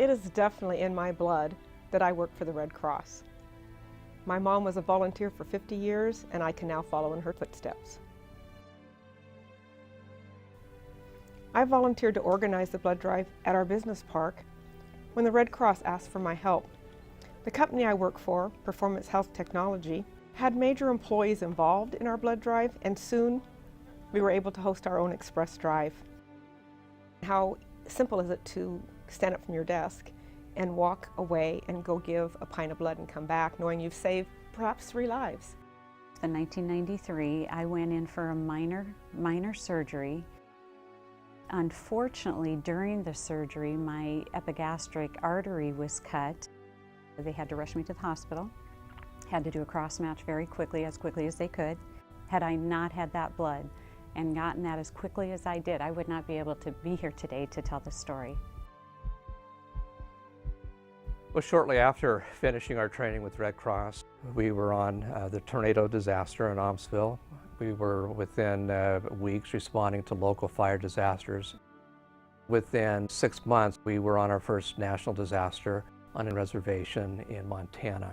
It is definitely in my blood that I work for the Red Cross. My mom was a volunteer for 50 years, and I can now follow in her footsteps. I volunteered to organize the blood drive at our business park when the Red Cross asked for my help. The company I work for, Performance Health Technology, had major employees involved in our blood drive, and soon we were able to host our own express drive. How simple is it to stand up from your desk and walk away and go give a pint of blood and come back knowing you've saved perhaps 3 lives? In 1993, I went in for a minor surgery. Unfortunately, during the surgery, my epigastric artery was cut. They had to rush me to the hospital. Had to do a cross match very quickly as they could. Had I not had that blood and gotten that as quickly as I did, I would not be able to be here today to tell the story. Well, shortly after finishing our training with Red Cross, we were on the tornado disaster in Amsville. We were within weeks responding to local fire disasters. Within 6 months, we were on our first national disaster on a reservation in Montana.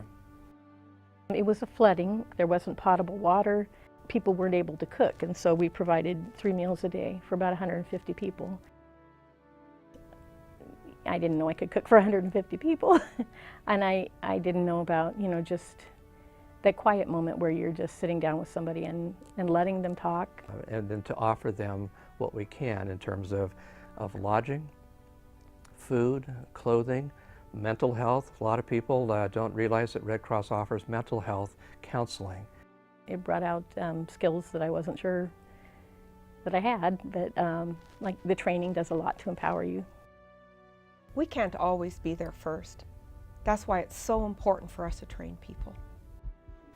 It was a flooding. There wasn't potable water. People weren't able to cook, and so we provided 3 meals a day for about 150 people. I didn't know I could cook for 150 people, and I didn't know about, just that quiet moment where you're just sitting down with somebody and letting them talk. And then to offer them what we can in terms of lodging, food, clothing, mental health. A lot of people don't realize that Red Cross offers mental health counseling. It brought out skills that I wasn't sure that I had, but like the training does a lot to empower you. We can't always be there first. That's why it's so important for us to train people.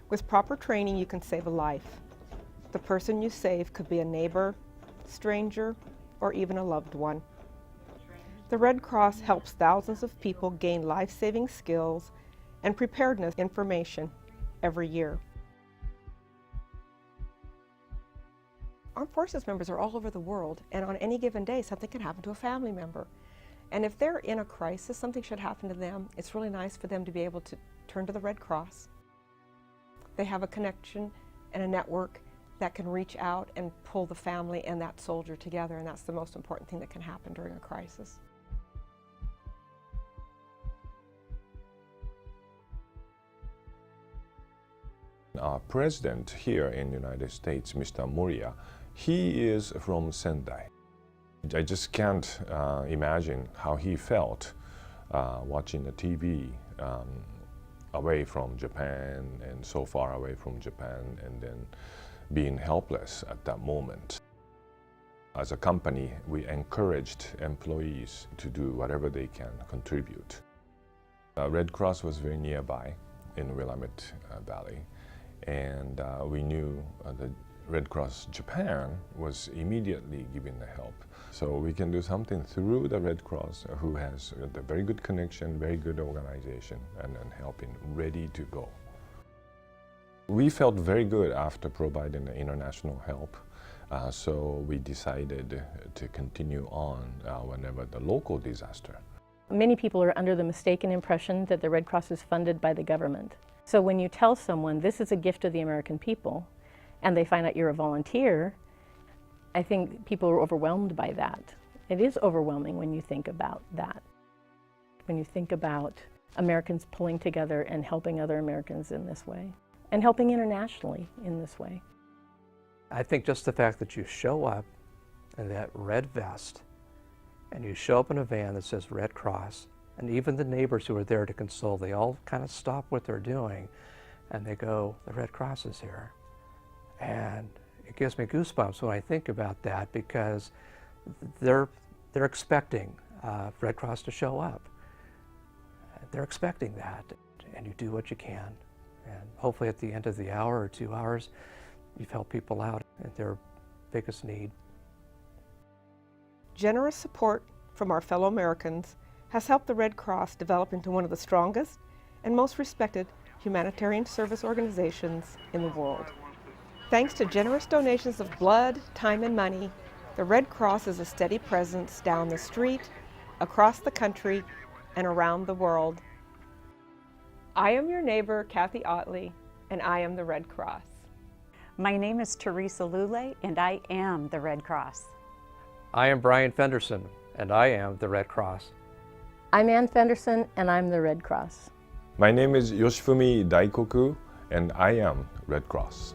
With proper training, you can save a life. The person you save could be a neighbor, stranger, or even a loved one. The Red Cross helps thousands of people gain life-saving skills and preparedness information every year. Armed Forces members are all over the world, and on any given day, something can happen to a family member. And if they're in a crisis, something should happen to them, it's really nice for them to be able to turn to the Red Cross. They have a connection and a network that can reach out and pull the family and that soldier together, and that's the most important thing that can happen during a crisis. Our president here in the United States, Mr. Moriya, he is from Sendai. I just can't imagine how he felt watching the TV away from Japan and so far away from Japan, and then being helpless at that moment. As a company, we encouraged employees to do whatever they can contribute. Red Cross was very nearby in Willamette Valley, and we knew the Red Cross Japan was immediately giving the help. So we can do something through the Red Cross, who has a very good connection, very good organization, and helping, ready to go. We felt very good after providing the international help, so we decided to continue on whenever the local disaster. Many people are under the mistaken impression that the Red Cross is funded by the government. So when you tell someone this is a gift of the American people, and they find out you're a volunteer, I think people are overwhelmed by that. It is overwhelming when you think about that. When you think about Americans pulling together and helping other Americans in this way, and helping internationally in this way. I think just the fact that you show up in that red vest, and you show up in a van that says Red Cross, and even the neighbors who are there to console, they all kind of stop what they're doing, and they go, the Red Cross is here. And it gives me goosebumps when I think about that, because they're expecting Red Cross to show up. They're expecting that, and you do what you can. And hopefully at the end of the hour or 2 hours, you've helped people out at their biggest need. Generous support from our fellow Americans has helped the Red Cross develop into one of the strongest and most respected humanitarian service organizations in the world. Thanks to generous donations of blood, time, and money, the Red Cross is a steady presence down the street, across the country, and around the world. I am your neighbor, Kathy Otley, and I am the Red Cross. My name is Teresa Lule, and I am the Red Cross. I am Brian Fenderson, and I am the Red Cross. I'm Ann Fenderson, and I'm the Red Cross. My name is Yoshifumi Daikoku, and I am Red Cross.